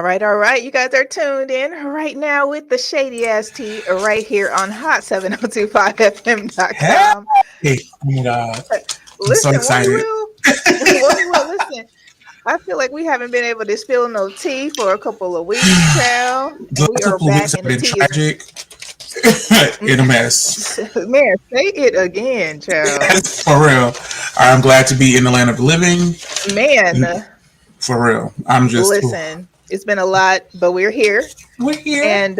All right. You guys are tuned in right now with the Shady Ass Tea right here on Hey! hot7025fm.com. Oh my God. I'm so Listen, won't he excited. will? Won't he will? Listen, I feel like we haven't been able to spill no tea for a couple of weeks, child. The And we last are couple of weeks back have and the been tea is tragic in a mess. man, say it again, child. For real. I'm glad to be in the land of the living. Man, For real. I'm just, ooh. listen, it's been a lot, but we're here. We're here. And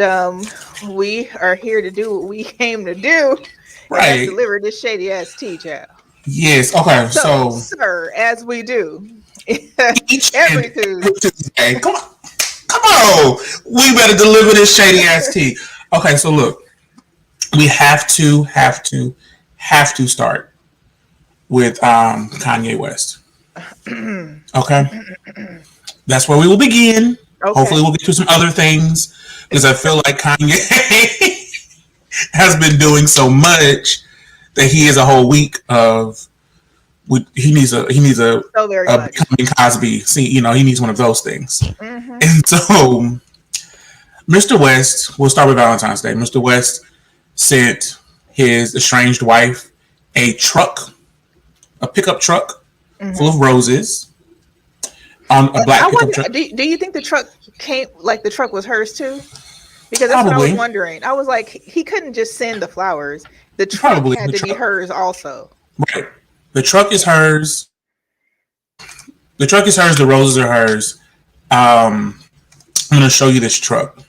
we are here to do what we came to do, and that's Right. deliver this shady ass tea, child. Yes. Okay. So, So sir, as we do each and every Tuesday. every Tuesday, come on. Come on. We better deliver this shady ass tea. Okay. So look, we have to start with Kanye West. Okay. That's where we will begin. Hopefully, Okay. we'll get to some other things because I feel like Kanye has been doing so much that he is a whole week of. He needs a So very much. becoming Cosby. See, he needs one of those things. Hmm. And so, Mr. West, we'll start with Valentine's Day. Mr. West sent his estranged wife a truck, a pickup truck full Hmm. of roses on a I black pickup wonder, truck. do you think the truck came, like the truck was hers too? Because that's what I was Probably, wondering. I was like, he couldn't just send the flowers. The truck probably had the to be truck. hers also. Right. The truck is hers. The truck is hers. The roses are hers. I'm going to show you this truck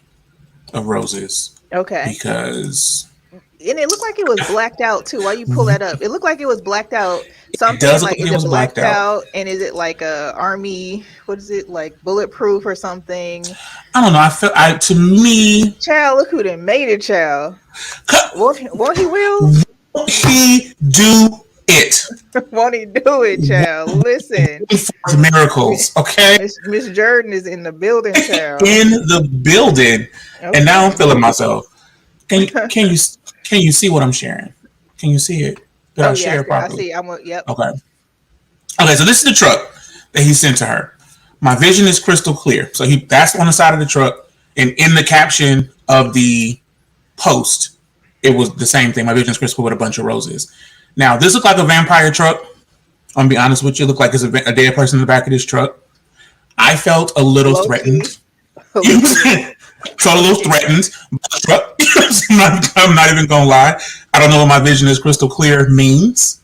of roses Okay. because And it looked like it was blacked out too. Why you pull that up? It looked like it was blacked out. it Something does look like, like is it it was blacked blacked out. out? And is it like a army? What is it, like bulletproof or something? I don't know. To me, Child, look who done made it, child. Won't he will? he do it. Won't he do it, child? Listen, For miracles, okay? Miss Jordan is in the building, child. In the building, and now I'm Okay. feeling myself. Can you see what I'm sharing? Can you see it? Did Oh I yeah, share it I properly? see. Yep. Okay. Okay, so this is the truck that he sent to her. My vision is crystal clear. So that's on the side of the truck, and in the caption of the post, it was the same thing. My vision is crystal with a bunch of roses. Now, this looked like a vampire truck. I'm gonna be honest with you. It looked like there's a dead person in the back of this truck. I felt a little Low threatened. key. Low key. Felt a Low little key. threatened by the truck. I'm not even gonna lie. I don't know what my vision is crystal clear means.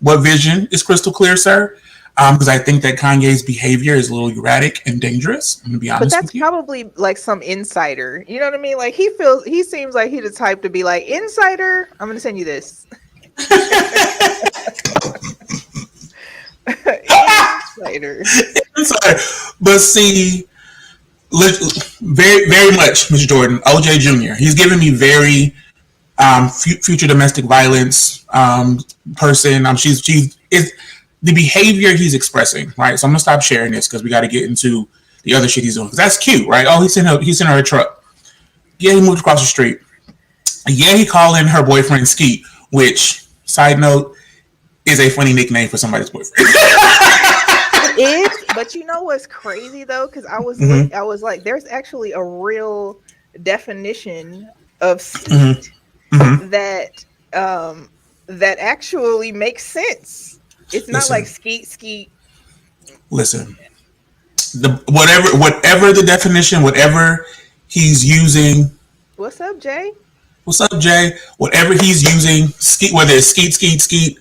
What vision is crystal clear, sir? Because I think that Kanye's behavior is a little erratic and dangerous. I'm gonna be But honest that's with you. probably like some insider. You know what I mean? Like he seems like he's the type to be like, insider, I'm gonna send you this. Insider. Sorry. But see, very, very much, Mr. Jordan, OJ Jr. He's giving me very future domestic violence person. She's is the behavior he's expressing, right? So I'm gonna stop sharing this because we got to get into the other shit he's doing. Because that's cute, right? Oh, he sent her a truck. Yeah, he moved across the street. Yeah, he called in her boyfriend Skeet, which, side note, is a funny nickname for somebody's boyfriend. It is, but you know what's crazy though? Because Mm-hmm. I was like, there's actually a real definition of Mm-hmm. skeet Mm-hmm. that actually makes sense. It's not like Listen, skeet skeet. listen. Whatever the definition, whatever he's using. What's up, Jay? What's up, Jay? Whatever he's using, skeet, whether it's skeet,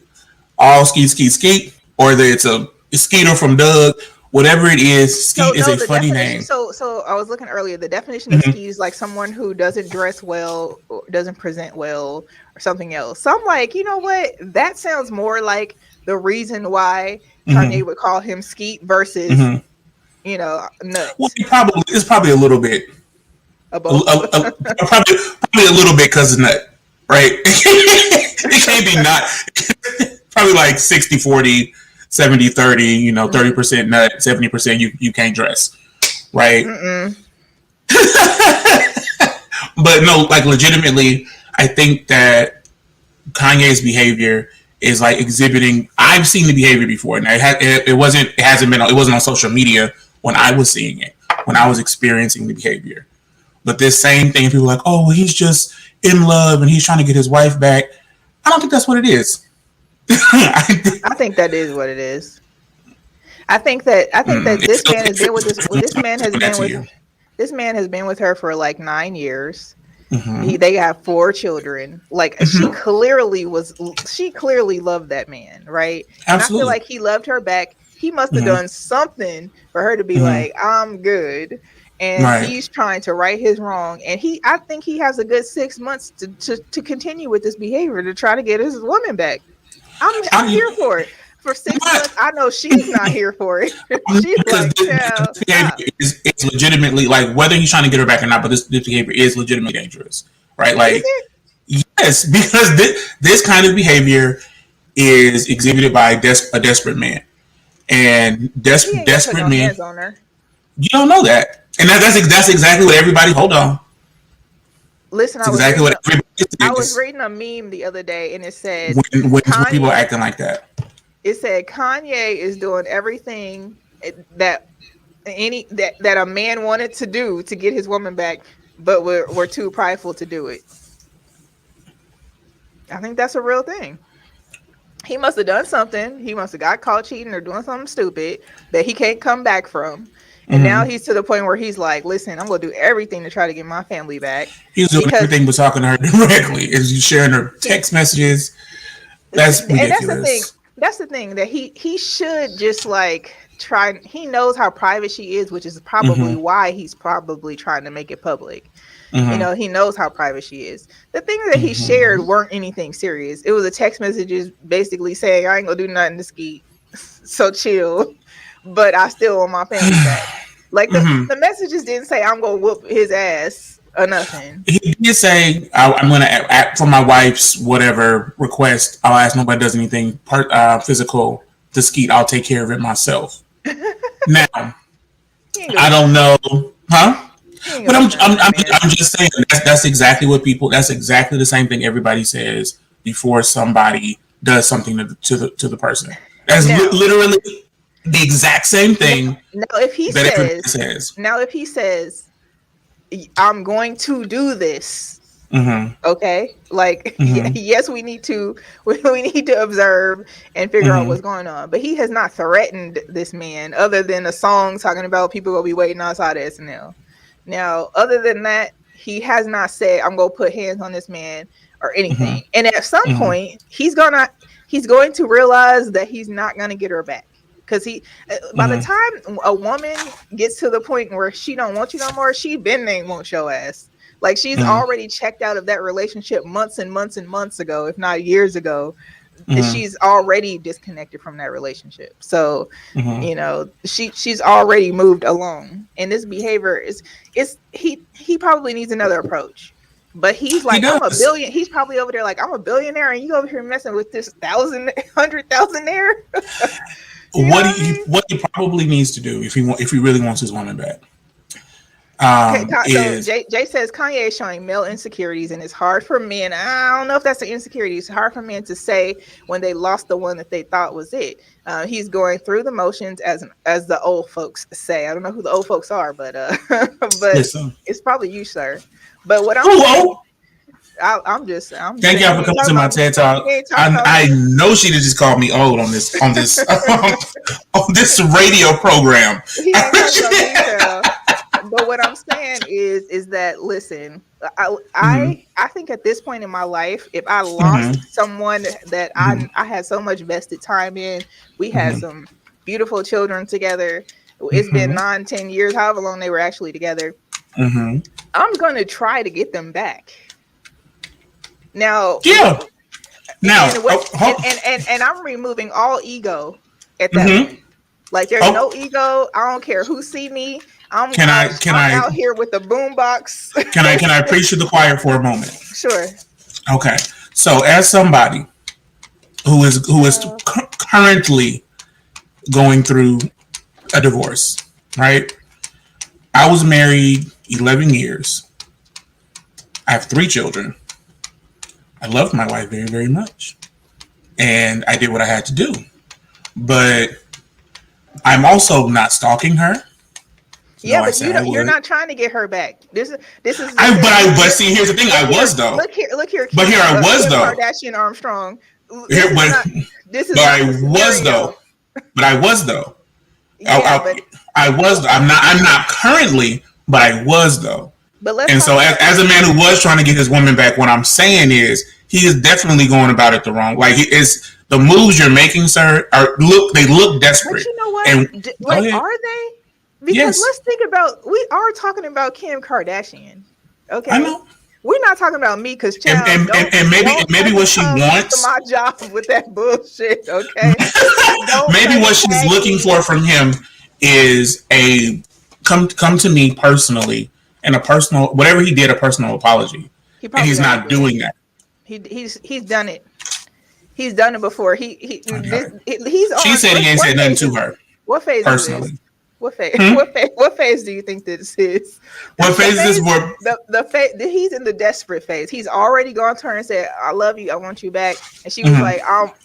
all skeet, or whether it's a skeeter from Doug, whatever it is, So skeet is no, a the funny definition. name. So I was looking earlier. The definition of Mm-hmm. skeet is like someone who doesn't dress well, or doesn't present well, or something else. So I'm like, you know what? That sounds more like the reason why Mm-hmm. Kanye would call him skeet versus, Mm-hmm. Well, nuts it's probably a little bit, above. probably a little bit because of nut, right? It can't be not. Probably like 60-40, 70-30. 30% nut, 70% you can't dress, right? Mm-mm. But no, like legitimately, I think that Kanye's behavior is like exhibiting. I've seen the behavior before. Now it hasn't been. It wasn't on social media when I was seeing it. when I was experiencing the behavior. But this same thing, people are like, oh, well, he's just in love and he's trying to get his wife back. I don't think that's what it is. I think that is what it is. I think that It this feels, man it has been with feels, this it feels this man has that been to with you. this man has been with her for like 9 years. Mm-hmm. They have 4 children. Like Mm-hmm. she clearly loved that man, right? And I feel Absolutely. like he loved her back. He must have Mm-hmm. done something for her to be Mm-hmm. like, I'm good. And Right. he's trying to right his wrong. And I think he has a good 6 months to continue with this behavior to try to get his woman back. I'm I'm here for it. For six not. months, I know she's not here for it. She's Because like, child, this stop. behavior is legitimately like whether he's trying to get her back or not, but this behavior is legitimately dangerous, right? Is Like it? yes, because this kind of behavior is exhibited by a desperate man, and He ain't gonna put desperate no men hands on her. you don't know that, and that's exactly what everybody. Hold on, Listen, it's exactly what everybody I was says reading a meme the other day, and it said when people are Kanye. acting like that. It said Kanye is doing everything that that a man wanted to do to get his woman back, but we're too prideful to do it. I think that's a real thing. He must have done something. He must have got caught cheating or doing something stupid that he can't come back from. And now Mm-hmm. he's to the point where he's like, listen, I'm going to do everything to try to get my family back He's doing because everything but talking to her directly. Is sharing her he, text messages. That's and that's the thing. ridiculous. That's the thing that he should just like try. He knows how private she is, which is probably Mm-hmm. why he's probably trying to make it public. Mm-hmm. He knows how private she is. The things that he shared Mm-hmm. weren't anything serious. It was a text messages basically saying, I ain't gonna do nothing to ski. So chill. But I still want my family back. Like Mm-hmm. the messages didn't say I'm gonna whoop his ass or nothing. He did say, "I'm going to for my wife's whatever request. I'll ask nobody does anything physical to Skeet. I'll take care of it myself." Now, He ain't gonna I do don't nothing. know, huh? He ain't But gonna do nothing to that man. I'm just saying that's exactly what people. That's exactly the same thing everybody says before somebody does something to the person. That's Now, literally the exact same now, thing now if he that everybody says, says. now if he says, I'm going to do this. Mm-hmm. Okay, like Mm-hmm. yes, we need to observe and figure out Mm-hmm. what's going on. But he has not threatened this man, other than a song talking about people will be waiting outside of SNL. Now, other than that, he has not said I'm gonna put hands on this man or Mm-hmm. anything. And at some Mm-hmm. point, he's going to realize that he's not gonna get her back. Because by the Mm-hmm. time a woman gets to the point where she don't want you no more, she been ain't want your ass. Like she's Mm-hmm. already checked out of that relationship months and months and months ago, if not years ago. Mm-hmm. She's already disconnected from that relationship. So, Mm-hmm. she's already moved along. And this behavior is he probably needs another approach. But he's He like, does. he's probably over there like, I'm a billionaire and you over here messing with this thousand, 100,000 there. You know what I mean? What he probably needs to do if he really wants his woman back Okay, so is Jay says Kanye is showing male insecurities, and it's hard for men. I don't know if that's an insecurity. It's hard for men to say when they lost the one that they thought was it. He's going through the motions, as the old folks say. I don't know who the old folks are, but but listen. it's probably you, sir. But what I'm saying, Hello. I'm just Thank saying y'all he for ain't coming talking to my about me. TED He talk. ain't talking about I me. know she just called me old on this on this radio program. He ain't talking about me, child. But what I'm saying is that listen, Mm-hmm. I think at this point in my life, if I lost Mm-hmm. someone that Mm-hmm. I had so much vested time in, we had Mm-hmm. some beautiful children together. It's been Mm-hmm. 9, 10 years, however long they were actually together. Mm-hmm. I'm gonna try to get them back. Now, Yeah. Now, and what and I'm removing all ego at that mm-hmm. point. Like there's Oh, no ego. I don't care who see me. can I can I'm I out here with the boombox. can I preach to the choir for a moment? Sure. Okay. So, as somebody who is Uh, currently going through a divorce, right? I was married 11 years. I have 3 children. I loved my wife very, very much. And I did what I had to do. But I'm also not stalking her. No, Yeah, I but said I you're would. not trying to get her back. This is the I but thing. I but see here's the thing. I was though. Look here, But here I was Kim though. Kardashian Armstrong. Here, This but is not the I was scenario. though. But I was though. Yeah, I, I was. okay, I'm not currently, but I was though. but let's And talk so, about as a man who was trying to get his woman back, what I'm saying is he is definitely going about it the wrong. Like he is the moves you're making, sir. They look But desperate. you know what? And go Like, ahead. are they? Because Yes, let's think about, we are talking about Kim Kardashian. I Okay. know. We're not talking about me because And child, and don't maybe ever what she come to wants, my job with that bullshit. Okay. Don't maybe try to what she's tag looking me. for from him is a come to me personally and a personal whatever he did a personal apology, He and probably he's already not did. doing that. He's done it. He's done it before. Okay. He's She on said he ain't what said nothing phase to is her what phase is this? personally. What phase? Hmm? What phase do you think this is? What The phase is this phase, for? the phase. He's in the desperate phase. He's already gone to her and said, "I love you. I want you back." And she was Mhm. like,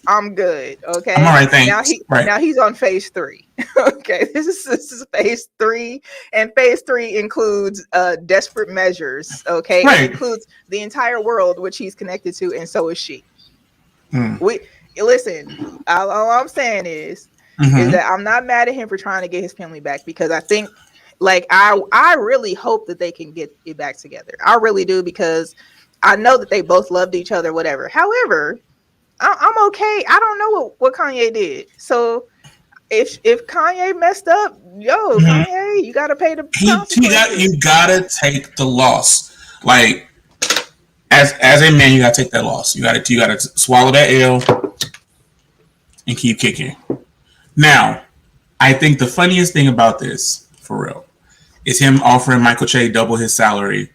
I'm good." I'm all Okay. right, thanks. Right. Now he's on phase three. Okay, this is phase three, and phase three includes desperate measures. Okay, it Right. includes the entire world which he's connected to, and so is she. Mm. We listen. All I'm saying is Mm-hmm. that I'm not mad at him for trying to get his family back because I think, like, I really hope that they can get it back together. I really do because I know that they both loved each other, whatever. However, I'm okay. I don't know what Kanye did. So if Kanye messed up, yo, Mm-hmm. Kanye, you got to pay the He got consequences. you gotta take the loss. Like as a man, you gotta take that loss. You gotta swallow that L and keep kicking. Now, I think the funniest thing about this, for real, is him offering Michael Che double his salary.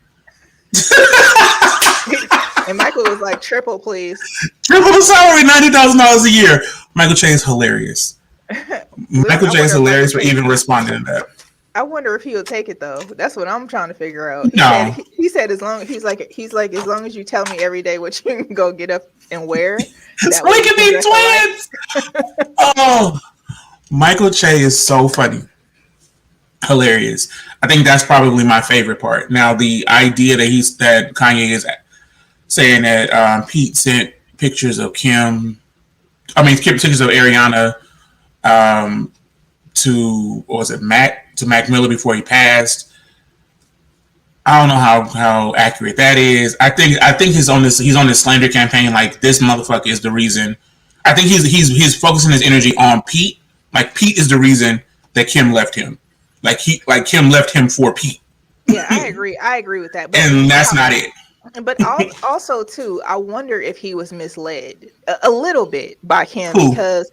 And Michael was like, triple, please. Triple the salary, $90,000 a year. Michael Che is hilarious. Listen, Michael Che is hilarious for even responding to that. I wonder if he'll take it though. That's what I'm trying to figure out. No. He said as long he's like as long as you tell me every day what you can go get up and wear, So that way we we can can be dress alike. twins. Oh, Michael Che is so funny. Hilarious. I think that's probably my favorite part. Now, the idea that Kanye is saying that Pete sent pictures of pictures of Ariana um, to what was it Mac Miller before he passed. I don't know how accurate that is. I think he's on this slander campaign. Like this motherfucker is the reason. I think he's focusing his energy on Pete. Like Pete is the reason that Kim left him. Like Kim left him for Pete, Yeah, I agree. I agree with that. and that's not it. But also too, I wonder if he was misled a little bit by Kim Who? because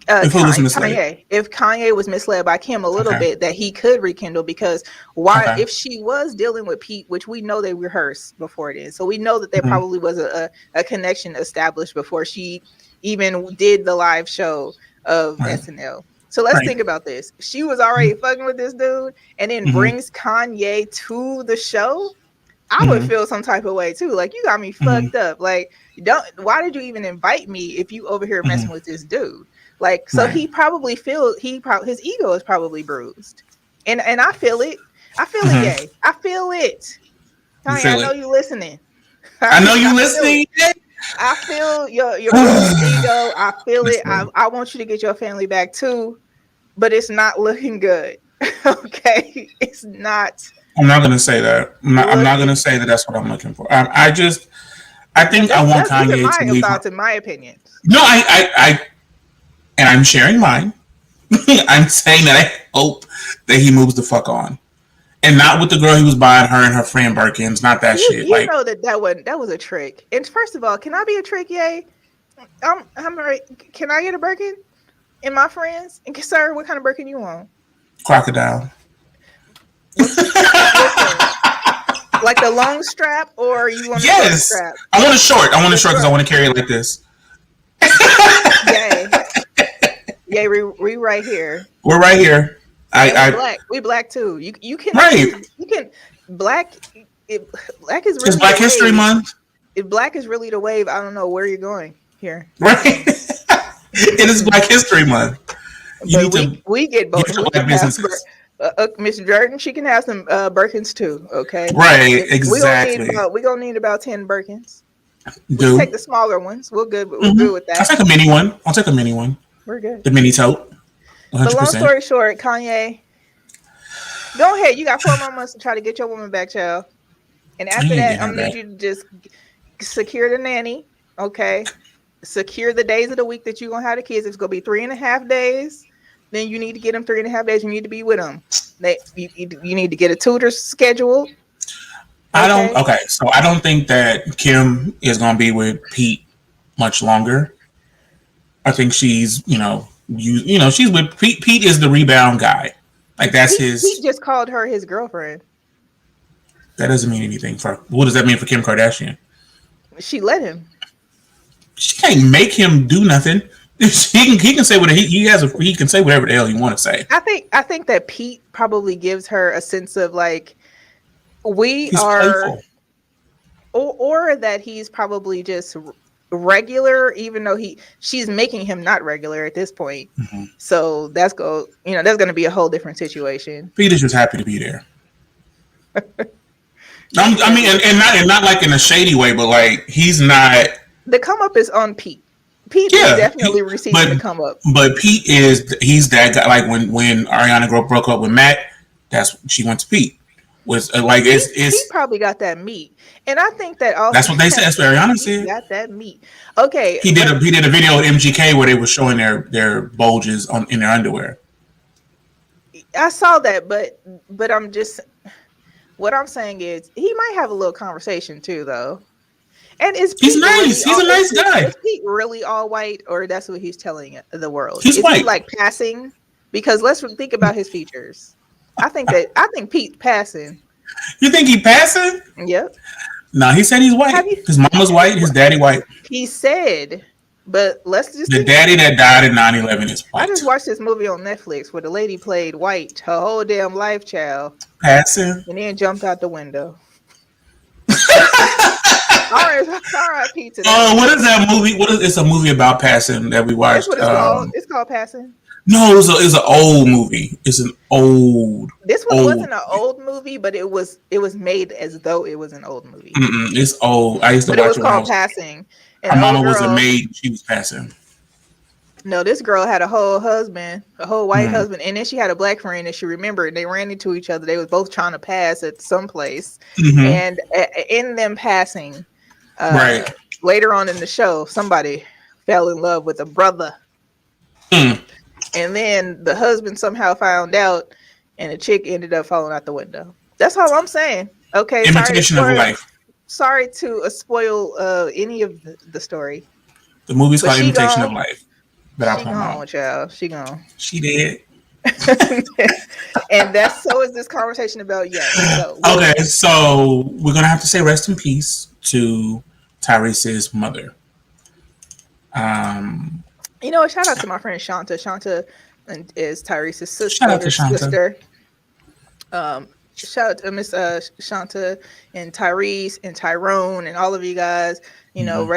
If who was misled? Kanye. If Kanye was misled by Kim a little Okay. bit, that he could rekindle because why? Okay. If she was dealing with Pete, which we know they rehearsed before it is, so we know that there Mm-hmm. probably was a connection established before she even did the live show of Right. SNL. So let's Right. think about this. She was already fucking with this dude, and then Mm-hmm. brings Kanye to the show. I would Mm-hmm. feel some type of way too. Like, you got me Mm-hmm. fucked up. Like, don't. Why did you even invite me if you over here Mm-hmm. messing with this dude? Like, so Right. he probably feels his ego is probably bruised, and I feel it. I feel it. Mm-hmm. Yay! I feel it. You Tanya, I feel know it. you listening. I know you I feel it. listening. I feel your bruised ego. I feel it. Listen, I want you to get your family back too, but it's not looking good. Okay, it's not I'm not gonna say that. I'm not gonna looking. say that that's what I'm looking for. I Now think I want these are Kanye to my leave. thoughts and my opinions. No, and I'm sharing mine. I'm saying that I hope that he moves the fuck on, and not with the girl he was buying her and her friend Birkins. Not that shit. You Like, know that was a trick. And first of all, can I be a trick? Yay! I'm right. Can I get a Birkin? And my friends, and sir, what kind of Birkin you want? crocodile. Listen, like the long strap, or you want a short Yes, strap? I want a short. I want a The short because I short. want to carry it like this. Yay! Yay! We right here, We're right here. and we I black. We black too. You can right. choose. You can black. Black is It's really Black the History wave. Month. If black is really the wave, I don't know where you're going here. Right. It is Black History Month. You But need to we get get your black businesses. Miss Jordan, she can have some Birkins too. Okay, Right, we exactly. gonna need about 10 Birkins. We can Do. take the smaller ones. We're Mm-hmm. good with I'll that. take a mini one. I'll take a mini one. We're good. The mini tote. But long 100%. story short, Kanye, go ahead. You got 4 more months to try to get your woman back, child. And I after ain't that, getting I'm her gonna need back. you to just secure the nanny. Okay, secure the days of the week that you're gonna have the kids. It's gonna be 3.5 days. Then you need to get them 3.5 days. You need to be with them. You need to get a tutor scheduled. I don't. Okay, Okay, so I don't think that Kim is gonna be with Pete much longer. I think she's, she's with Pete. Pete is the rebound guy. Like that's Pete his. just called her his girlfriend. That doesn't mean anything for. What does that mean for Kim Kardashian? She let him. She can't make him do nothing. He can say whatever he can say whatever the hell he want to say. I think that Pete probably gives her a sense of like we He's are, playful. or that he's probably just regular, even though she's making him not regular at this point. Mm-hmm. So that's gonna be a whole different situation. Pete is just happy to be there. Pete I said mean, what? and not like in a shady way, but like he's not. The come up is on Pete. Pete is Yeah, definitely receiving but the come up. Pete he's that guy. Like when Ariana broke up with Matt, that's she went to Pete. Was like Pete it's probably got that meat, and I think that also that's what they said. That's what Ariana Pete said. got that meat. Okay, He did a video with MGK where they were showing their bulges on in their underwear. I saw that, but I'm just what I'm saying is he might have a little conversation too, though. And is He's Pete really nice. He's all a nice guy. is Pete really all white, or that's what he's telling the world? He's Is he white. like passing? Because let's think about his features. I think Pete passing. You think he passing? Yep. No, he said he's white. Have you? His mama's white. His daddy white. He said, but let's just The think. daddy that died in 9/11 is I just white. watched this movie on Netflix where the lady played white her whole damn life, child, Passing. and then jumped out the window. R.I.P. to that Oh, lady. what is that movie? It's a movie about passing that we That's watched. what it's called. It's called passing. No, it's an old movie. It's an This one old wasn't an movie. old movie, but it was made as though it was an old movie. It's old. I used to But it watch was it when I called was. Passing. And My old mama was a girl, maid. She was passing. no, this girl had a whole husband, a whole white Mm, husband, and then she had a black friend that she remembered. They ran into each other. They was both trying to pass at some place, hmm and in them passing, Right. uh, later on in the show, somebody fell in love with a brother, Mm. and then the husband somehow found out, and the chick ended up falling out the window. That's all I'm saying. Okay, sorry to Imitation of spoil. Life. Sorry to spoil any of the story, The movie's but called she Imitation of gone. Life. But I She was my mom. gone, child. She gone. She did. And that's so is this conversation about yes. So what Okay, else? so we're gonna have to say rest in peace to Tyrese's mother. Um, Shout out to my friend Shanta. Shanta is Tyrese's Shout out to older Shanta. sister. Shout out to Miss Shanta and Tyrese and Tyrone and all of you guys. Mhm.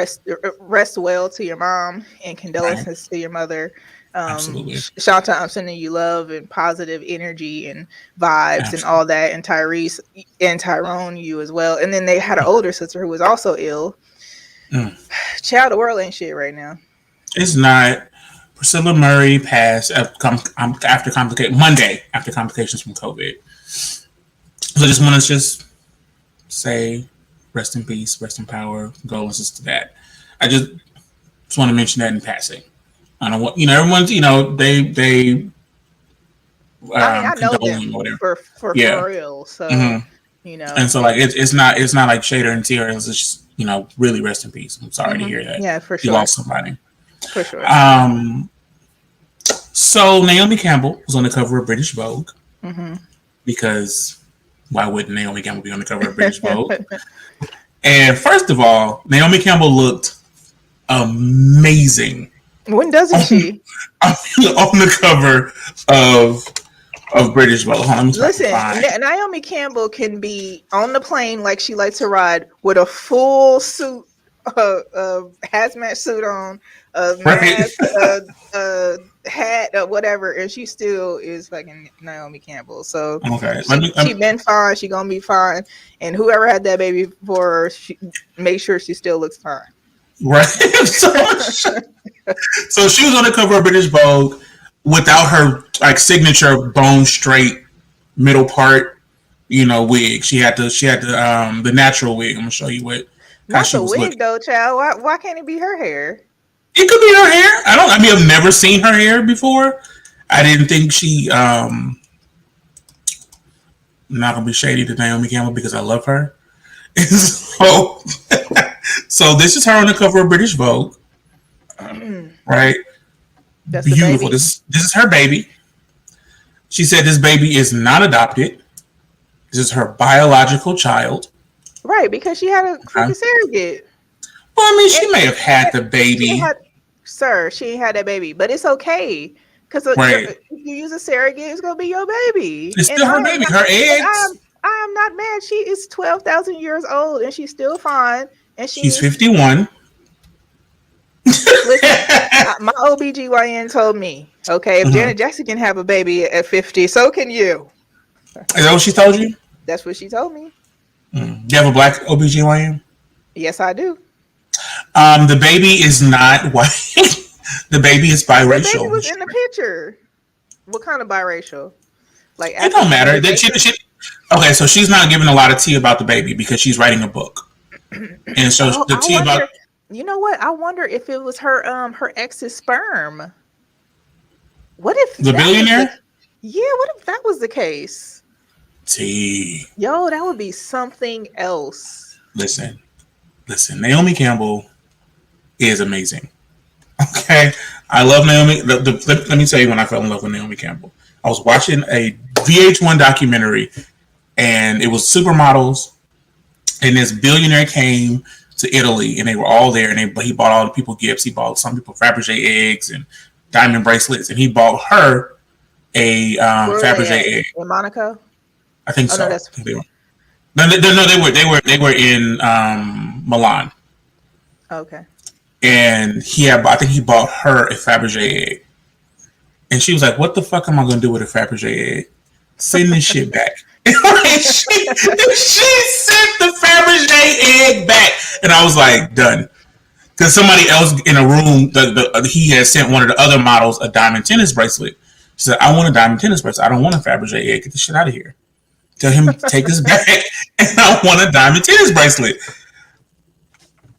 Rest well to your mom and Right. condolences to your mother. Absolutely. Shanta, I'm sending you love and positive energy and vibes and Absolutely. all that. And Tyrese and Tyrone, you as well. And then they had an older sister who was also ill. Mm. Child, the world ain't shit right now. It's not. Priscilla Murray passed after Monday after complications from COVID. So I just want to say rest in peace, rest in power, condolences to that. I just want to mention that in passing. I don't want everyone's they I mean, I know condoling or them whatever. for Yeah. real. So, hmm And so like it's not like Shader and Tears. It's just really rest in peace. I'm sorry to hear that yeah, for you sure. lost somebody. For sure. Um, so Naomi Campbell was on the cover of British Vogue Hmm. because why wouldn't Naomi Campbell be on the cover of British Vogue? And first of all, Naomi Campbell looked amazing When doesn't she? on the cover of British Vogue. Hold on, let me try to Listen, find. Naomi Campbell can be on the plane like she likes to ride with a full suit, hazmat suit on, a Right. mask, hat or whatever, and she still is fucking Naomi Campbell. So Okay, she been fine. She gonna be fine, and whoever had that baby for her, make sure she still looks fine. right. So she was on the cover of British Vogue without her like signature bone straight middle part, wig. She had the natural wig. I'm gonna show you how Not she the was wig looking. though, child. Why can't it be her hair? It could be her hair. I mean, I've never seen her hair before. I didn't think I'm not gonna be shady to Naomi Campbell because I love her. so, so this is her on the cover of British Vogue, right? That's the Beautiful. baby. This is her baby. She said this baby is not adopted. This is her biological child. Right, because she had a Okay. fucking surrogate. Well, I mean, she And may have had the she baby, had, sir, she ain't had that baby, but it's okay because right? if you use a surrogate, it's gonna be your baby. It's still her baby. Her And eggs. I am not mad. She is 12,000 years old and she's still fine. And She's she's 51. listen. My OBGYN told me, okay, if Mhm. Janet Jackson can have a baby at 50, so can you. Is that what she told you? That's what she told me. Do you have a black OBGYN? Yes, I do. The baby is not white. The baby is That baby biracial. was in the picture. What kind of biracial? Like It don't African and matter. Jamaican? Okay, so she's not giving a lot of tea about the baby because she's writing a book, and so Oh, the I tea about wonder. You know what? I wonder if it was her ex's sperm. What if the that was the billionaire. Yeah, what if that was the case? Tea. Yo, that would be something else. Listen, listen. Naomi Campbell is amazing. Okay, I love Naomi. Let me tell you when I fell in love with Naomi Campbell. I was watching a VH1 documentary, and it was supermodels, and this billionaire came to Italy, and they were all there, and he bought all the people gifts. He bought some people Fabergé eggs and diamond bracelets, and he bought her a Where were they Fabergé at? egg. In Monaco? I think Oh no, so. that's I think they were. No, they were in Milan, okay. and I think he bought her a Fabergé egg, and she was like, "What the fuck am I gonna do with a Fabergé egg? Send this shit back." she sent the Fabergé egg back, and I was like, "Done." Because somebody else in a room, he had sent one of the other models a diamond tennis bracelet. She said, "I want a diamond tennis bracelet. I don't want a Fabergé egg. Get the shit out of here. Tell him to take this back, and I want a diamond tennis bracelet."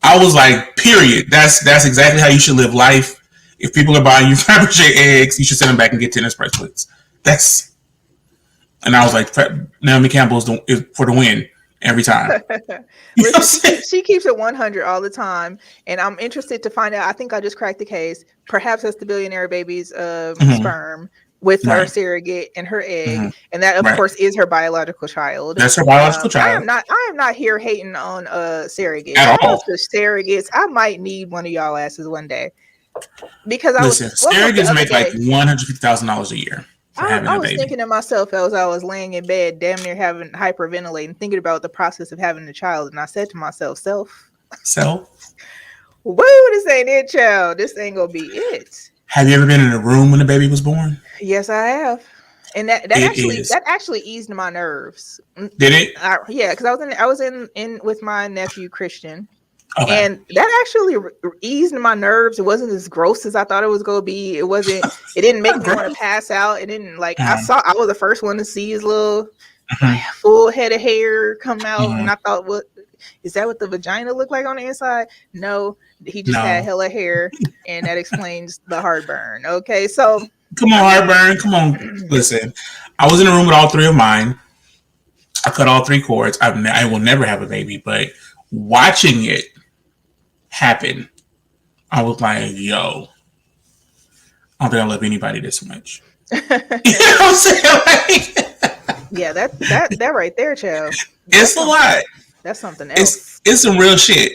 I was like, "Period. That's exactly how you should live life. If people are buying you Fabergé eggs, you should send them back and get tennis bracelets." That's And I was like, "Naomi Campbell's is for the win every time." You know what I'm Listen, saying? she keeps it 100 all the time, and I'm interested to find out. I think I just cracked the case. Perhaps that's the billionaire baby's Mm-hmm. sperm with her Right. surrogate and her Mm-hmm. egg, and that of Right. course is her biological child. That's her biological I child am not. I am not here hating on surrogates. at Shout out all. to surrogates. I might need one of y'all asses one day because I Listen, woke up the surrogates other make like day. $150,000 a year for having I a was baby. thinking to myself as I was laying in bed, damn near having hyperventilating, thinking about the process of having a child, and I said to myself, "Self, So, woo, this ain't it, child. This ain't gonna be it." have you ever been in a room when the baby was born? Yes, I have, and It is. that actually eased my nerves. Did it? Yeah, because I was in with my nephew Christian. Okay. And that actually eased my nerves. It wasn't as gross as I thought it was going to be. It didn't make Not me want to gross. pass out. It didn't like, Um, I was the first one to see his little mhm, full head of hair come out. And mhm. I thought, what is that what the vagina looked like on the inside? No, he just had No. hella hair. And that explains the heartburn. Okay. So, Come on, I mean, heartburn. Come on. Listen, I was in a room with all three of mine. I cut all three cords. I will never have a baby, but watching it happen, I was like, yo, I don't think I love anybody this much. You know what I'm saying? yeah, that right there, child. It's That's a something. lot. That's something It's else. it's some real shit.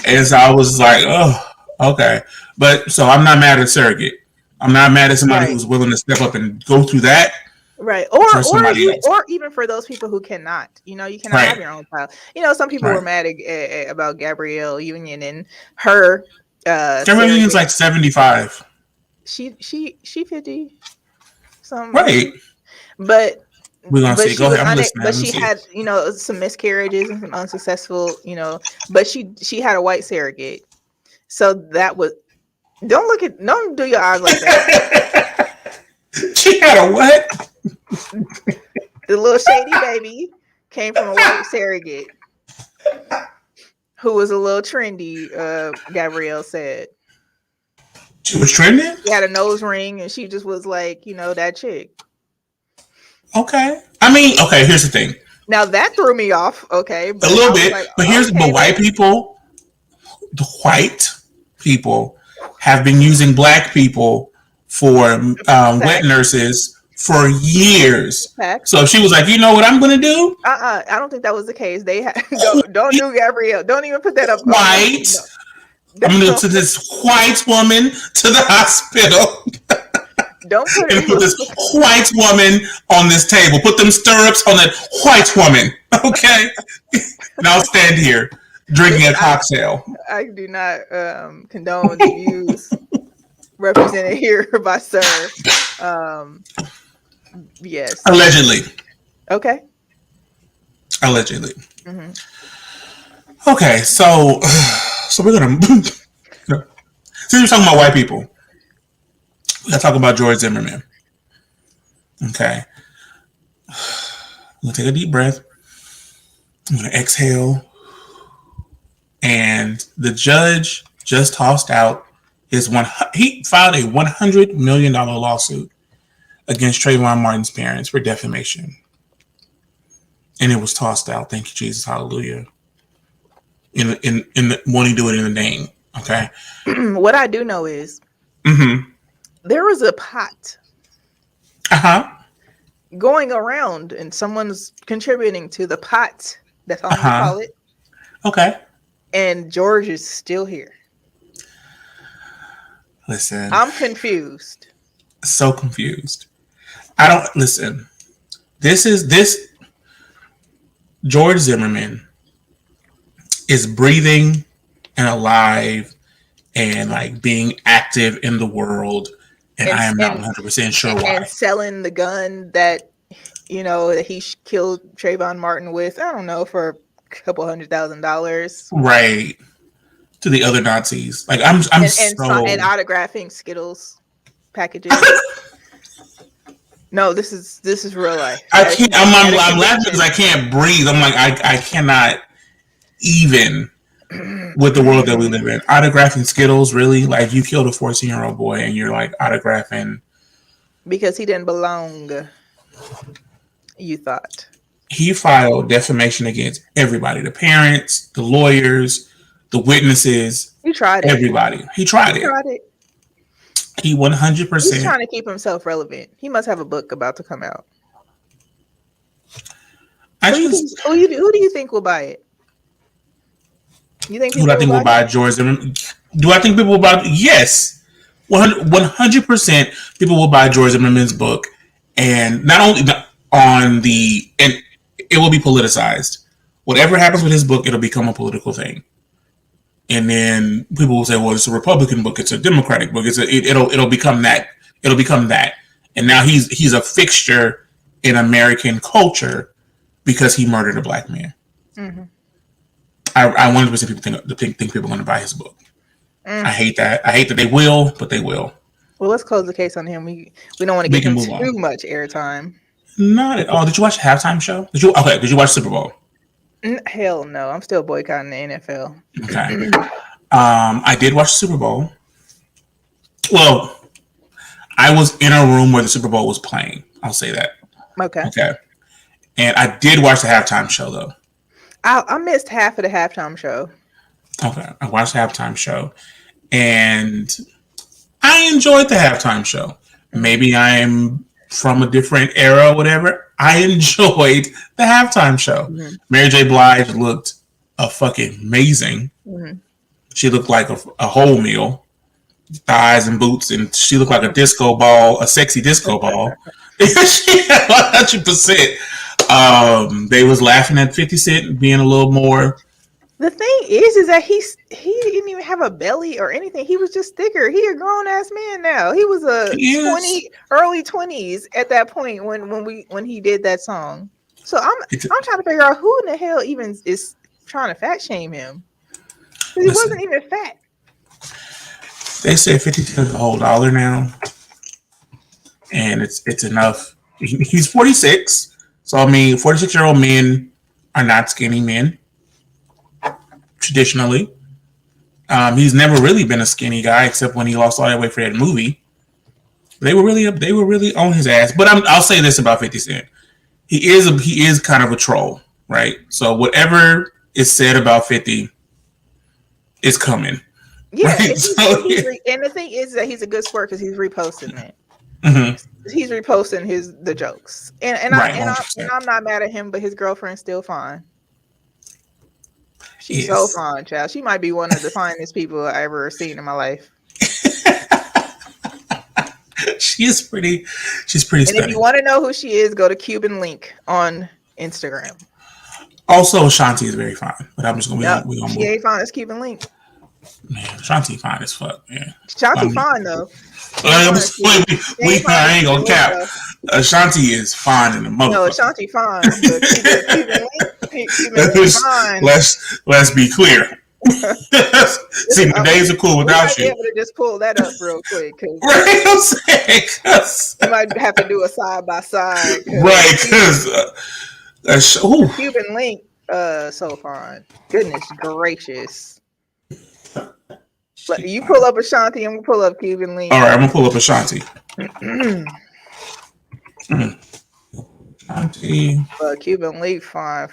And so I was like, oh, okay. But so I'm not mad at surrogate. I'm not mad at somebody Right. who's willing to step up and go through that Right. for somebody else. Or even for those people who cannot, you cannot have Right. your own child. Some people were Right. mad about Gabrielle Union and her Cameron Union's surrogate. like 75. she 50 something, Right. but We're gonna see. she Go was ahead. I'm listening. but Let me she see. had, some miscarriages and some unsuccessful, but she had a white surrogate. So that was, don't do your eyes like that. She had a what? The little Shady baby came from a white surrogate who was a little trendy, Gabrielle said. She was trending. She had a nose ring and she just was like, that chick. Okay. I mean, okay. Here's the thing. Now that threw me off, okay, A but little I was bit, like, but here's but okay, white baby. people, the white people have been using black people for wet Facts, nurses for years. facts. So if she was like, you know what I'm going to do? I don't think that was the case. They had don't do Gabrielle. Don't even put that up on my White. no. I'm going to go to this white woman to the hospital Don't put and put this it. white woman on this table. Put them stirrups on that white woman. Okay? And I'll stand here drinking a Listen, cocktail. I do not condone the views represented here by Sir. Um, yes. Allegedly. Okay. Allegedly. Hmm. Okay, so we're gonna since we're talking about white people, we gotta talk about George Zimmerman. Okay, I'm gonna take a deep breath. I'm gonna exhale, and the judge just tossed out his one. He filed a $100 million lawsuit against Trayvon Martin's parents for defamation, and it was tossed out. Thank you, Jesus, Hallelujah. In the when he do it in the name. Okay. What I do know is Mm-hmm. there was a pot Uh huh. going around and someone's contributing to the pot. That's all Uh I'm gonna huh. call it. Okay. And George is still here. Listen, I'm confused. so confused. I don't listen. This George Zimmerman is breathing and alive and like being active in the world, and And I am not and 100% sure and why. selling the gun that that he killed Trayvon Martin with. I don't know, for a couple $100,000. Right, to the other Nazis. Like I'm And so autographing Skittles packages. No, this is real life I can't. at a I'm laughing because convention. I can't breathe. I'm like I cannot even with the world that we live in. Autographing Skittles, really? Like you killed a 14-year-old boy and you're like autographing. Because he didn't belong, you thought. He filed defamation against everybody: the parents, the lawyers, the witnesses, He tried it. everybody. He He tried it. tried it. He He's 100%. trying to keep himself relevant. He must have a book about to come out. I just Who do you think will buy it? You think who do I people will think will buy buy George Zimmerman? Do I think people will buy? Yes, 100% people will buy George Zimmerman's book, and not only on the and it will be politicized. Whatever happens with his book, it'll become a political thing. And then people will say, "Well, it's a Republican book. It's a Democratic book. It'll become that. It'll become that." And now he's a fixture in American culture because he murdered a black man. it? Hmm. I 100% people think people are going to buy his book. I Mm. hate that. I hate that they will, but they will. Well, let's close the case on him. We don't want to We give can him move too on. much airtime. Not at all. Did you watch the halftime show? Did you watch Super Bowl? Hell no. I'm still boycotting the NFL. Okay. I did watch the Super Bowl. Well, I was in a room where the Super Bowl was playing. I'll say that. Okay. Okay. And I did watch the halftime show though. I missed half of the halftime show. Okay. I watched the halftime show and I enjoyed the halftime show. Hmm. Maybe I'm from a different era or whatever. I enjoyed the halftime show. Hmm. Mary J. Blige looked a fucking amazing. Hmm. She looked like a whole meal, thighs and boots, and she looked like a disco ball, a sexy disco ball. She had 100%. They was laughing at 50 Cent being a little more The thing is that he didn't even have a belly or anything. He was just thicker. He a grown ass man now. He was a He is. 20 early 20s at that point when he did that song. So It's, I'm trying to figure out who in the hell even is trying to fat shame him. Because he listen, wasn't even fat. they say 50 cents a whole dollar now, and it's enough. He's 46, so I mean, 46-year-old men are not skinny men traditionally. He's never really been a skinny guy except when he lost all that weight for that movie. They were really on his ass. But I'll say this about 50 Cent: he is kind of a troll, right? So whatever is said about 50 is coming, Yeah, right? So yeah. and the thing is that he's a good sport because he's reposting it. Mm-hmm. He's reposting the jokes, Right, 100%. I'm not mad at him, but his girlfriend's still fine. She's so Yes, fine, child. She might be one of the finest people I ever seen in my life. she's pretty. She's pretty And if you stunning. want to know who she is, go to Cuban Link on Instagram. Also, Shanti is very fine, but I'm just gonna Yep, we gonna she move. ain't fine as Cuban Link. Man, Shanti fine as fuck, man. I Shanti mean, fine though. She ain't like I'm fine as Cuban. She ain't fine as I ain't gonna Cuban Link cap. though. Shanti is fine in the No, motherfucker. Shanti fine, but Cuban Link fine. let's be clear. See, my days are cool We without might be you. able to just pull that up real quick because Right, I'm saying, we might have to do a side by side right, because Cuban Link, so fine. Goodness gracious. You pull up Ashanti, I'm gonna pull up Cuban Link. all right, I'm gonna pull up Ashanti. Ashanti. Cuban Link fine.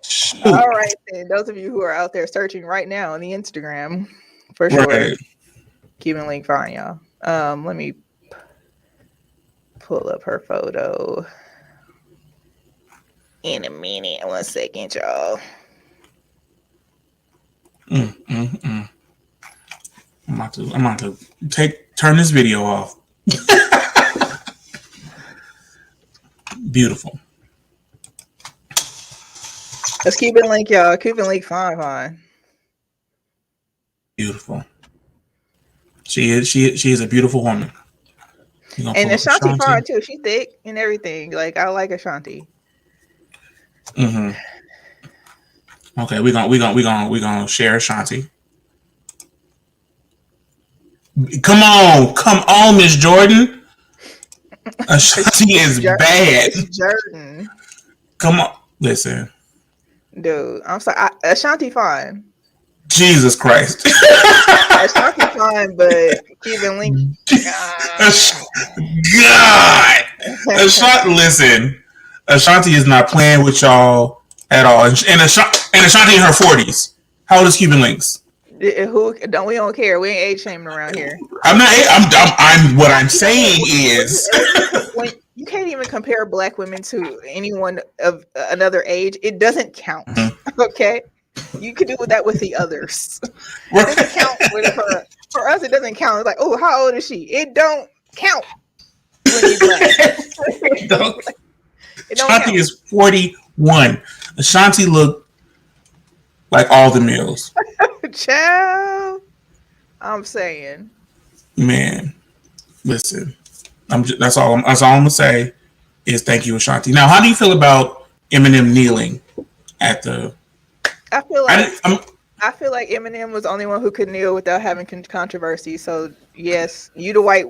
Shoot. All right, then. Those of you who are out there searching right now on the Instagram, for sure, Right. Cuban Link fine, y'all. Let me pull up her photo in a minute. 1 second, y'all. I'm about to turn this video off. Beautiful. That's Cuban Link, y'all. Cuban Link fine. Beautiful. She is a beautiful woman. And Ashanti fine too. She thick and everything. Like I like Ashanti. Mm-hmm. Okay, we gonna share Ashanti. Come on, Miss Jordan. Ashanti is bad. It's Jordan. Come on, listen. Dude, I'm sorry. Ashanti fine. Jesus Christ. Ashanti fine, but Cuban Link. God. Listen. Ashanti is not playing with y'all at all. And Ashanti in her 40s. How old is Cuban Links? Who don't we don't care. We ain't age shaming around here. I'm not. I'm. What I'm saying is, when you can't even compare black women to anyone of another age. It doesn't count. Mm-hmm. Okay, you can do that with the others. It doesn't count with her. For us, it doesn't count. It's like, oh, how old is she? It don't count when you black. It don't Ashanti count. is 41. Ashanti look like all the meals. Child, I'm saying. Man, listen. That's all I'm gonna say is thank you, Ashanti. Now, how do you feel about Eminem kneeling at the? I feel like Eminem was the only one who could kneel without having controversy. So yes, you the white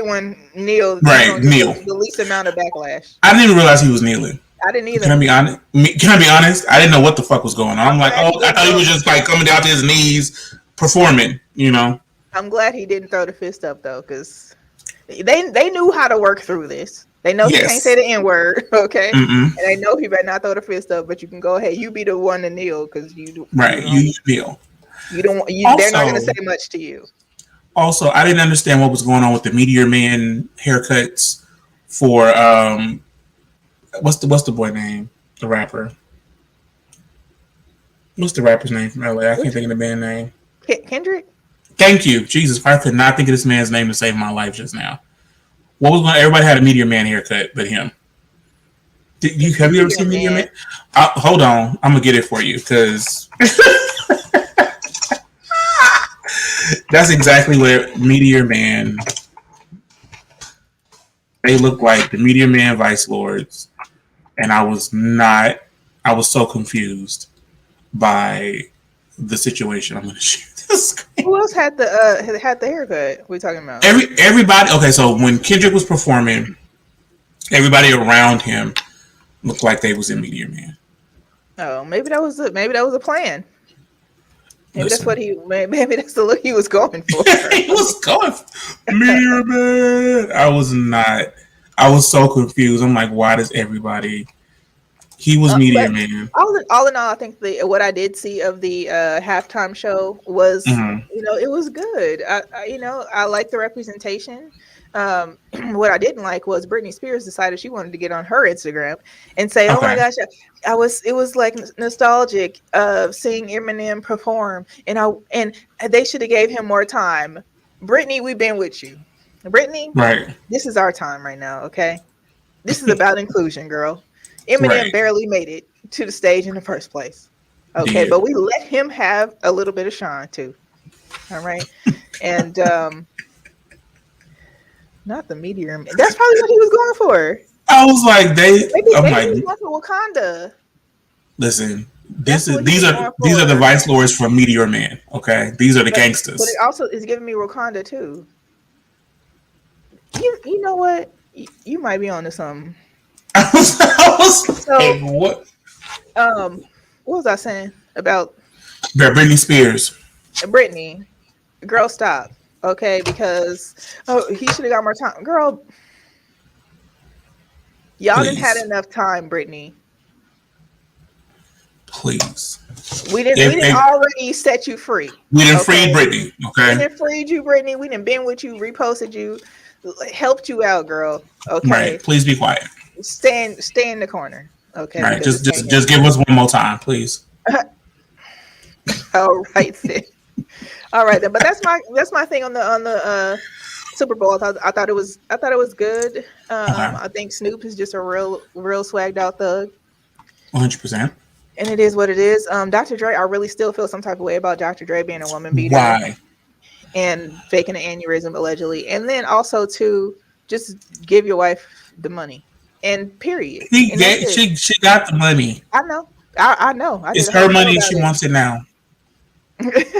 one kneel. Right, kneel. The least amount of backlash. I didn't even realize he was kneeling. I didn't either. Can I be honest? I didn't know what the fuck was going on. I'm like, oh, I thought he was just like coming down to his knees performing. You know. I'm glad he didn't throw the fist up though, because they knew how to work through this. They know he can't say the N-word, okay? Mm-mm. And they know he better not throw the fist up, but you can go ahead. You be the one to kneel because you right. You kneel. You don't. They're not going to say much to you. Also, I didn't understand what was going on with the Meteor Man haircuts for what's the boy name? The rapper. What's the rapper's name from LA? I can't think of the band name. Kendrick? Thank you. Jesus, I could not think of this man's name to save my life just now. What was going? Everybody had a Meteor Man haircut, but him. Have you ever seen Meteor Man? Hold on, I'm gonna get it for you because that's exactly what Meteor Man. They look like the Meteor Man Vice Lords, and I was not. I was so confused by the situation. I'm gonna share this screen. Who else had the haircut we talking about? Everybody. Okay, so when Kendrick was performing, everybody around him looked like they was in Meteor Man. Oh, maybe that was a plan. Maybe that's Listen, what maybe that's the look he was going for. he was going Meteor Man. I was not. I was so confused. I'm like, why does everybody? He was Meteor But Man. all in all, I think what I did see of the halftime show was, Mm-hmm. it was good. I like the representation. What I didn't like was Britney Spears decided she wanted to get on her Instagram and say, "Oh my Okay. gosh, it was like nostalgic of seeing Eminem perform, and they should have gave him more time." Britney, we've been with you. Britney, Right. this is our time right now, okay? This is about inclusion, girl. Eminem Right. barely made it to the stage in the first place. Okay, Did. but we let him have a little bit of shine too. All right. And not the Meteor Man. That's probably what he was going for. I was like, I'm Maybe he was like, going for Wakanda. listen, That's what he these was are going the for. vice lords from Meteor Man. Okay, these are the But it gangsters. also is giving me Wakanda too. You know what? You might be onto something. I was like, So what? what was I saying about Britney Spears, Brittany? Girl, stop. Okay, because he should have got more time. Girl, y'all didn't had please, enough time, Brittany. please. We didn't already set you free. We didn't free Okay. Britney. We Okay, didn't freed you, Brittany. We didn't been with you, reposted you, helped you out, girl. right. Okay. Please be quiet. Stay in the corner. Okay, Right. because this ain't Just give us one more time, please. all right then. All right then. But that's my thing on the Super Bowl. I thought it was good. Okay, I think Snoop is just a real swagged out thug. 100%. And it is what it is. Dr. Dre, I really still feel some type of way about Dr. Dre being a woman beater Why? and faking an aneurysm allegedly. And then also to just give your wife the money. And period. And that's it. She got the money. I know. I know. I did It's a whole her show money. about She wants it now. it.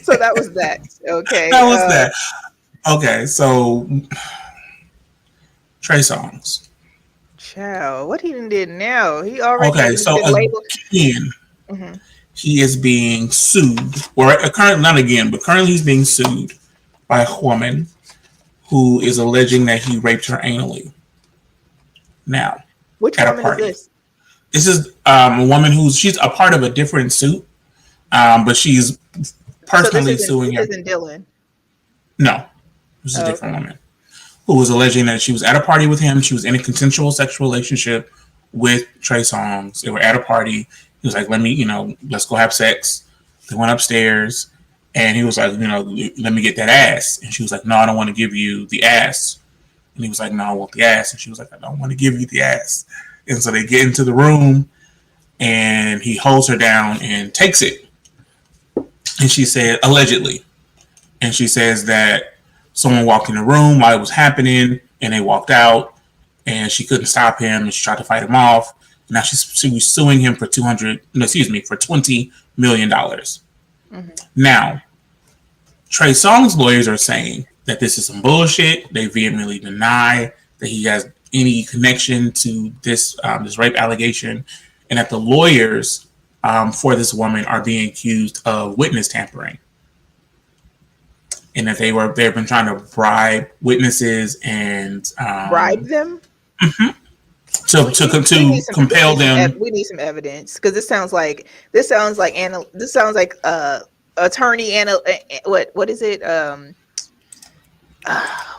So that was that. Okay. That was that. Okay, so Trey Songs. Child, what he done did now? He already Okay, has so been labeled. again, Mhm. he is being sued, or currently not again, but currently he's being sued by a woman who is alleging that he raped her anally. Now, Which at a woman is party. this? This is a woman she's a part of a different suit, but she's So personally suing this him. isn't Dylan. No, this is a Oh, different okay. woman who was alleging that she was at a party with him. She was in a consensual sexual relationship with Trey Songz. They were at a party. He was like, let's go have sex. They went upstairs and he was like, let me get that ass. And she was like, no, I don't want to give you the ass. And he was like, no, I want the ass. And she was like, I don't want to give you the ass. And so they get into the room and he holds her down and takes it. And she said, allegedly. And she says that someone walked in the room while it was happening and they walked out and she couldn't stop him and she tried to fight him off. Now she was suing him for for $20 million. Mhm. Now, Trey Songz lawyers are saying that this is some bullshit. They vehemently deny that he has any connection to this rape allegation, and that the lawyers for this woman are being accused of witness tampering, and that they've been trying to bribe witnesses and Bribe them. to compel them. We need some evidence because this sounds like attorney what is it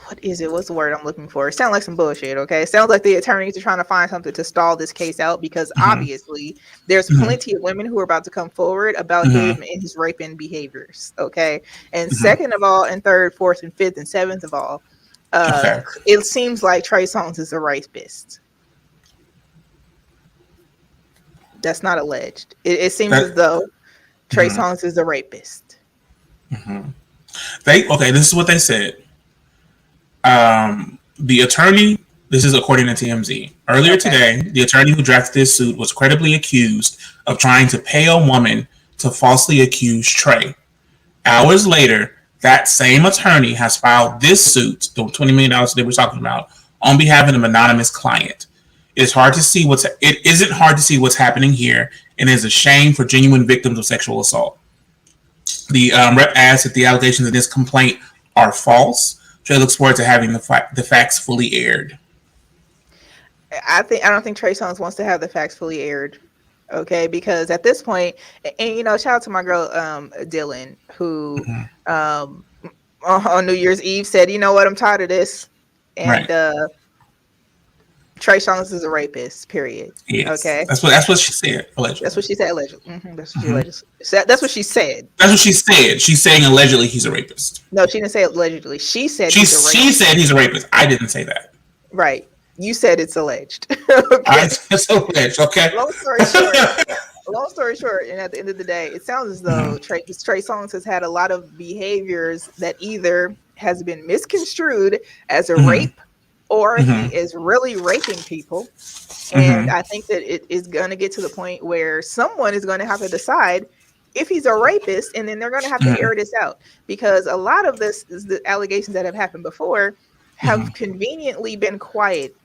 what is it? What's the word I'm looking for? It sounds like some bullshit. Okay, it sounds like the attorneys are trying to find something to stall this case out because Mhm, obviously there's mhm, plenty of women who are about to come forward about mhm, him and his raping behaviors. Okay, and mhm, second of all, and third, fourth, and fifth, and seventh of all, Okay. It seems like Trey Songz is a rapist. That's not alleged. It seems as That though Trey mhm. Songz is a rapist. They okay. This is what they said. The attorney. This is according to TMZ. Earlier Okay. today, the attorney who drafted this suit was credibly accused of trying to pay a woman to falsely accuse Trey. Hours later, that same attorney has filed this suit, the $20 million they were talking about, on behalf of an anonymous client. It isn't hard to see what's happening here, and it is a shame for genuine victims of sexual assault. The rep adds that the allegations in this complaint are false. Trey looks forward to having the facts fully aired. I don't think Trey Songz wants to have the facts fully aired. Okay, because at this point, and shout out to my girl Dylan, who Mm-hmm. um on New Year's Eve said, you know what, I'm tired of this. And Right. Trey Songz is a rapist, period. Yes. Okay. That's what she said, That's allegedly. what she said allegedly. That's what she Mm-hmm. allegedly said. That's what she said. That's what she said. She's saying allegedly he's a rapist. No, she didn't say allegedly. She said She he's a she rapist. said he's a rapist. I didn't say that. Right. You said it's alleged. I Okay. said so alleged. Okay. Long story short, long story short, and at the end of the day, it sounds as though Mm-hmm. Trey Songz has had a lot of behaviors that either has been misconstrued as a Mm-hmm. rape or he Mm-hmm. is really raping people. And Mm-hmm. I think that it is going to get to the point where someone is going to have to decide if he's a rapist, and then they're going to have to Mm-hmm. air this out because a lot of the allegations that have happened before Mm-hmm. have conveniently been quiet.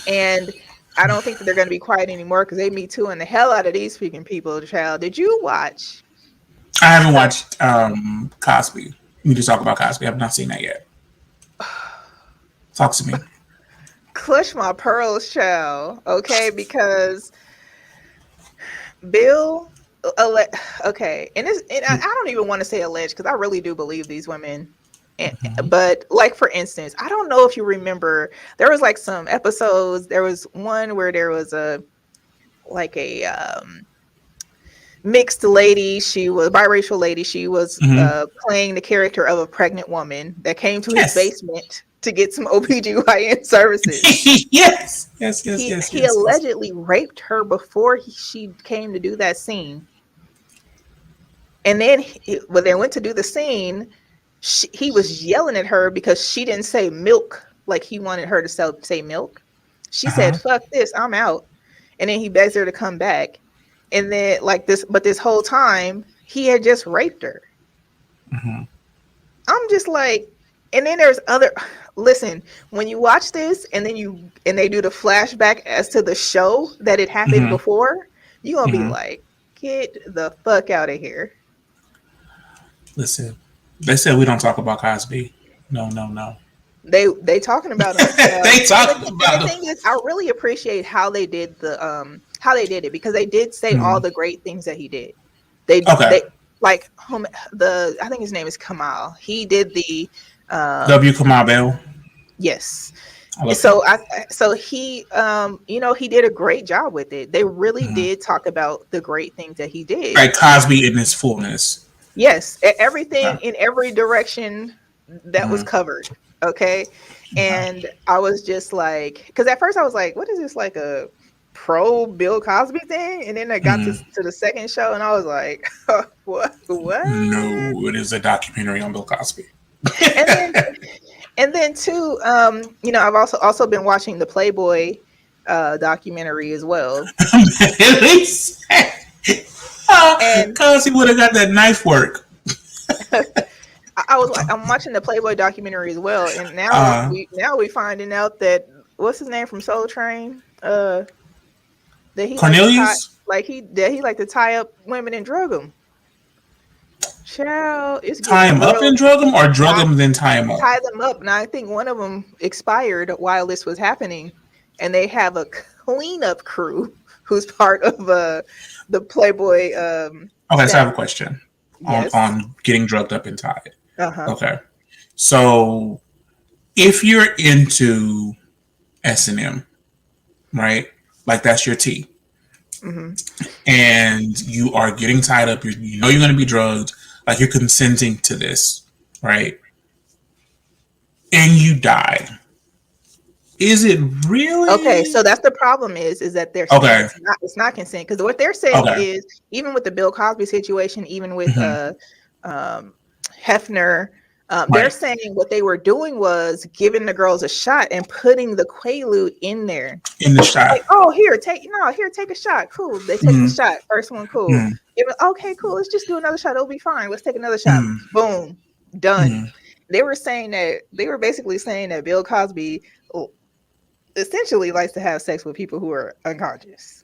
And I don't think that they're going to be quiet anymore because they me too and the hell out of these freaking people. Child, did you watch? I haven't watched Cosby. We just talk about Cosby. I have not seen that yet. Talk to me. Clutch my pearls, child. Okay, because Bill. Okay, and I don't even want to say alleged because I really do believe these women. Mm-hmm. But like for instance, I don't know if you remember, there was like some episodes. There was one where there was a like a mixed lady. She was biracial lady. She was Mm-hmm. playing the character of a pregnant woman that came to his Yes. basement to get some OBGYN services. Yes. Yes. Yes. He Yes. he Yes. Yes. allegedly raped her before she came to do that scene. And then when they went to do the scene, he was yelling at her because she didn't say milk like he wanted her to say milk. She Uh huh. said, "Fuck this, I'm out." And then he begs her to come back. And then like this, but this whole time he had just raped her. Mm-hmm. I'm just like, and then there's other. Listen, when you watch this and then they do the flashback as to the show that it happened Mm-hmm. before, you're gonna be Mm-hmm. like, get the fuck out of here. Listen, they said we don't talk about Cosby. No. No. No. They talking about him, child. They talking And the about him. thing is, I really appreciate how they did it because they did say all Mm-hmm. the great things that he did. They Okay. like I think his name is Kamal. He did the W. Kamau Bell. yes. I love him. So he he did a great job with it. They really Mm-hmm. did talk about the great things that he did. Like Cosby in his fullness. Yes, everything Okay. in every direction that was Mm-hmm. covered. Okay. Okay. And I was just like, because at first I was like, what is this, like a pro Bill Cosby thing? And then I got Mm-hmm. to the second show and I was like, what? No, it is a documentary on Bill Cosby. And then too, I've also been watching the Playboy documentary as well. Really sad. And Cosby would have got that knife work. I'm watching the Playboy documentary as well, and Uh, we finding out that what's his name from Soul Train, that he Cornelius? liked to tie up women and drug them. Child, it's Tie getting him up real. and drug him, or drug Tie, him then tie him up? tie them up. Now I think one of them expired while this was happening, and they have a cleanup crew who's part of the Playboy Okay, so I have a staff. question Yes. on getting drugged up and tied. Uh-huh. Okay, so if you're into S&M, right? Like that's your T, Hmm. and you are getting tied up. You know you're going to be drugged. Like you're consenting to this, right? and you die, is it Okay, so really that's the problem is that they're saying okay? it's not consent, because what they're saying Okay. is, even with the Bill Cosby situation, even with Hmm. um Hefner, they're Right. saying what they were doing was giving the girls a shot and putting the Quaalude in there. In the shot. Like, oh, here, take a shot. Cool. They take the Mm-hmm. shot. First one, cool. Mm-hmm. Okay, cool. Let's just do another shot. It'll be fine. Let's take another shot. Mm-hmm. Boom. Done. Mm-hmm. They were basically saying that Bill Cosby essentially likes to have sex with people who are unconscious.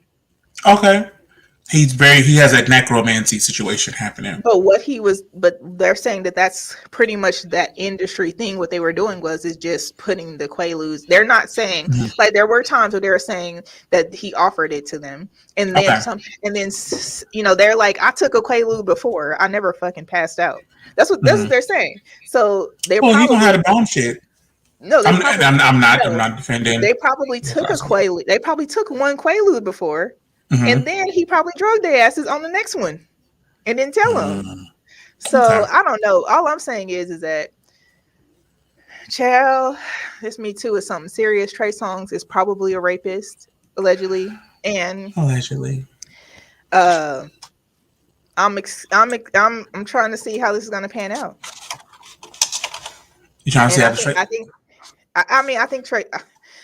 Okay. He has that necromancy situation happening. But they're saying that that's pretty much that industry thing. What they were doing is just putting the Quaaludes. They're not saying, Mm-hmm. like, there were times where they were saying that he offered it to them, and then Okay. some, and then they're like, I took a Quaalude before, I never fucking passed out. That's what Mm-hmm. they're saying. So they Well, he gonna have probably the bomb shit. no, they probably I'm no, not defending they probably Bill took a Cosby. Quaalude. They probably took one Quaalude before, and Mm-hmm. then he probably drugged their asses on the next one and didn't tell them. Mm. Okay. So I don't know. All I'm saying is that, child, this Me Too is something serious. Trey Songz is probably a rapist, allegedly, and Allegedly. uh, I'm trying to see how this is gonna pan out. You trying to say And I just I think Trey.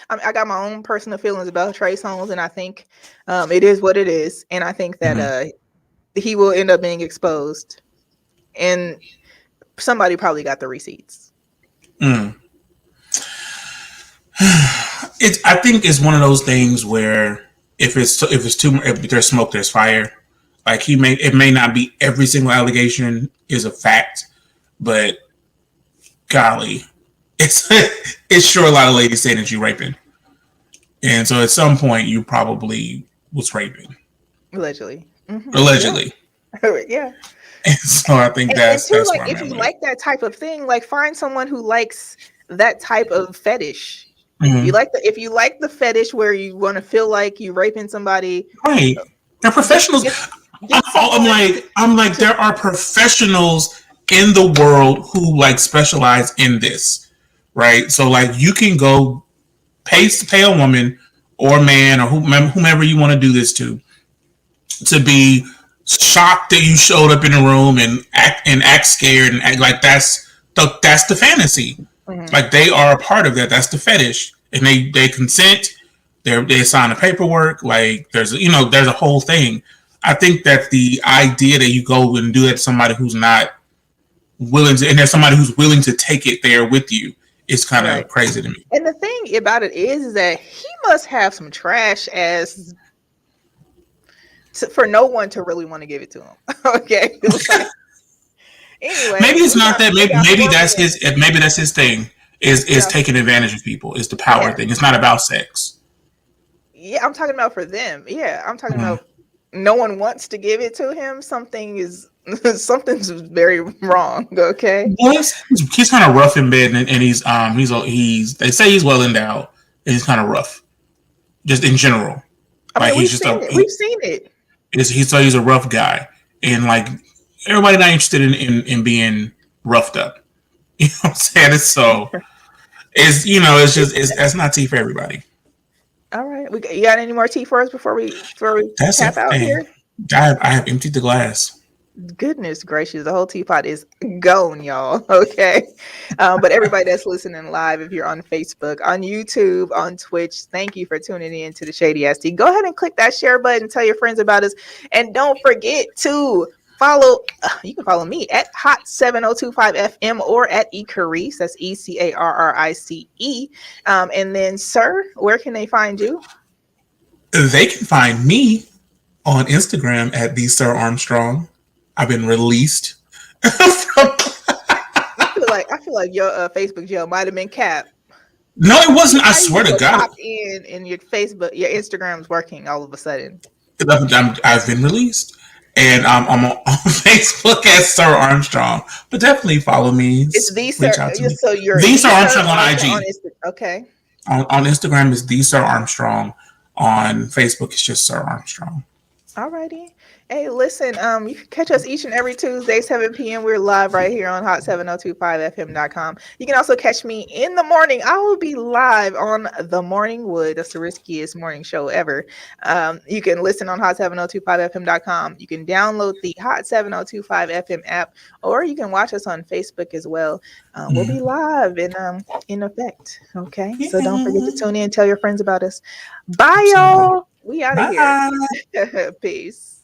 I got my own personal feelings about Trey Songz, and I think it is what it is, and I think that mm-hmm. he will end up being exposed, and somebody probably got the receipts. Mm. It's I think it's one of those things where if there's smoke there's fire. Like it may not be every single allegation is a fact, but golly, it's it's sure a lot of ladies saying that you raping, and so at some point you probably was raping Allegedly. Yeah. allegedly, Yeah. and so I think And too, that's like, where I'm if at you with it. like that type of thing, like, find someone who likes that type of fetish. Mm-hmm. If you like the fetish where you want to feel like you raping somebody, Right, they're get professionals. get get I'm someone I'm like to there are professionals in the world who like specialize in this, right? So like you can go pay a woman or a man or whomever you want to do this to be shocked that you showed up in a room and act scared and act like that's the fantasy. Mhm. Like they are a part of that. That's the fetish, and they consent. They sign the paperwork. Like there's a whole thing. I think that the idea that you go and do that to somebody who's not willing to, and there's somebody who's willing to take it there with you is kind Right. of crazy to me. And the thing about it is that he must have some trash ass for no one to really want to give it to him. Okay. Like, Maybe anyway, it's not that. we got Maybe 4 minutes. maybe that's his thing. We Is got taking advantage of people. Is the power Yeah. thing. It's not about sex. Yeah, I'm talking about for them. Yeah, I'm talking Mm. about no one wants to give it to him. Something's very wrong. Okay. Well, he's kind of rough in bed, and he's they say he's well endowed, and he's kind of rough, just in general. I Like mean, he's just a we've seen it. he's a rough guy, and like everybody not interested in being roughed up. You know what I'm saying? It's so it's just that's not tea for everybody. All right. You got any more tea for us before we That's tap out everything. here? I have emptied the glass. Goodness gracious, the whole teapot is gone, y'all. Okay. But everybody that's listening live, if you're on Facebook, on YouTube, on Twitch, thank you for tuning in to the Shady Ass Tea. Go ahead and click that share button, tell your friends about us, and don't forget to follow. You can follow me at Hot7025FM or at eCarice. That's ECARRICE. And then, sir, where can they find you? They can find me on Instagram at the Sir Armstrong. I've been released from. I feel like your Facebook jail might have been capped. No, it wasn't. I How you swear to just God, popped in and your Instagram's working all of a sudden? I've been released, and I'm on Facebook as Sir Armstrong. But definitely follow me. It's the Reach sir. out to me. So you're The the Sir sir Armstrong on on IG. Instagram. Okay. On Instagram is the Sir Armstrong. On Facebook, it's just Sir Armstrong. Alrighty. Hey, listen, you can catch us each and every Tuesday, 7 p.m. We're live right here on hot7025fm.com. You can also catch me in the morning. I will be live on The Morning Wood. That's the riskiest morning show ever. You can listen on hot7025fm.com. You can download the Hot 7025 FM app, or you can watch us on Facebook as well. We'll be live in effect. Okay. So don't forget to Yeah. tune in, tell your friends about us. Bye, Absolutely. y'all. We out of here. Bye. Peace.